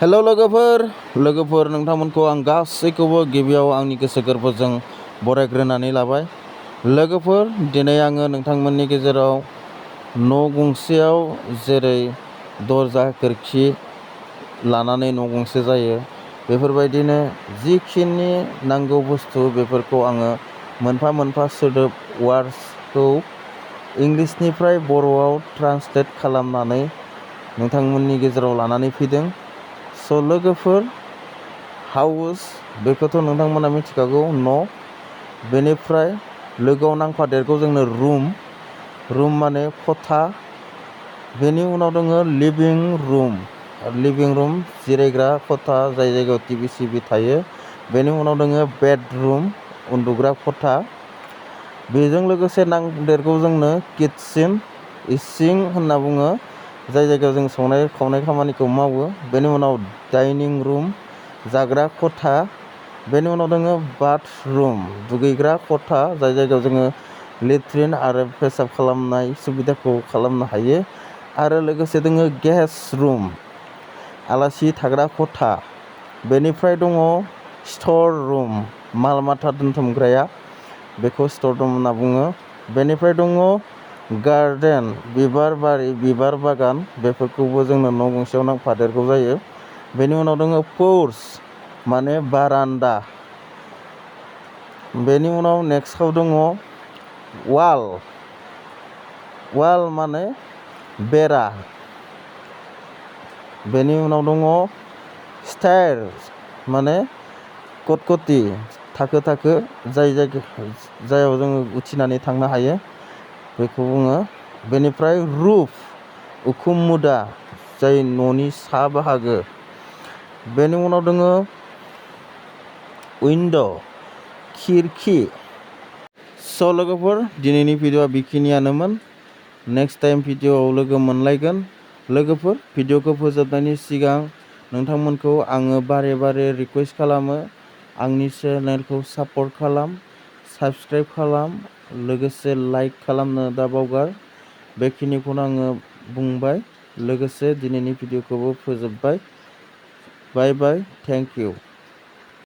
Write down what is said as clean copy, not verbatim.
हेल' लोगोफोर नोंथांमोनखौ आं गासैखौबो गिबियाव आंनि गोसो गोरबोजों बरायग्रोनानै लाबाय। लोगोफोर दिनै आङो नोंथांमोननि गेजेराव न' गंसेयाव जेरै दरजा खोरखि लानानै न' गंसे जायो, बेफोरबायदिनो जिखिनि नांगौ बुस्थु बेफोरखौ आङो मोनफा मोनफा सोदोब वार्ड्सखौ इंलिसनिफ्राय बर'आव ट्रान्सलेट खालामनानै नोंथांमोननि गेजेराव लानानै फैदों। स' लोगोफोर, हाउस बेखौथ' नोंथांमोना मिथिखागौ, न'। बेनिफ्राय लोगोआव नांफादेरगौ जोंनो रुम माने खथा। बेनि उनाव दङ लिभिं रुम जिरायग्रा खथा, जाय जायगायाव टिभि सिभि थायो। बेनि उनाव दङ बेडरुम, उन्दुग्रा खथा। बेजों लोगोसे नांदेरगौ जोंनो किटचेन, इसिं होनना बुङो, जाय जायगायाव जों संनाय खावनाय खामानिखौ मावो। बेनि उनाव डाइनिं रुम, जाग्रा खथा। बेनि उनाव दङ बाथरुम, दुगैग्रा खथा, जाय जायगायाव जोङो लेट्रिन आरो पेसाब खालामनाय सुबिदाखौ खालामनो हायो। आरो लोगोसे दङ गेस्ट रुम, आलासि थाग्रा खथा। बेनिफ्राय दङ स्ट'र रुम, माल माथा दोनथुमग्राया, बेखौ स्ट'र रुम होनना बुङो। बेनिफ्राय दङ गार्डेन, बिबार बारि, बिबार बागान, बेफोरखौबो जोंनो न' गंसेयाव नांफादेरगौ जायो। बेनि उनाव दङ पोर्च, माने बारान्दा। बेनि उनाव नेक्स्टआव दङ वाल माने बेरा। बेनि उनाव दङ स्टेयार्स, माने कटकटि, थाखो जायाव जोङो उथिनानै थांनो हायो, बेखौ बुङो। बेनिफ्राय रुफ, उखुम मुदा, जाय न'नि सा बाहागो। बेनि उनाव दङ उइन्ड', खिरखि। स' लोगोफोर, दिनैनि भिडिअ'आ बेखिनियानोमोन। नेक्स्ट टाइम भिडिअ'आव लोगो मोनलायगोन। लोगोफोर, भिडिअ'खौ फोजोबनायनि सिगां नोंथांमोनखौ आङो बारे रिक्वेस्ट खालामो, आंनि चेनेलखौ सापर्ट खालाम, साबस्क्राइब खालाम, लोगोसे लाइक खालामनो दाबावगार। बेखिनिखौनो आङो बुंबाय, लोगोसे दिनैनि भिडिअ'खौबो फोजोबबाय। बाय बाय, थेंक इउ।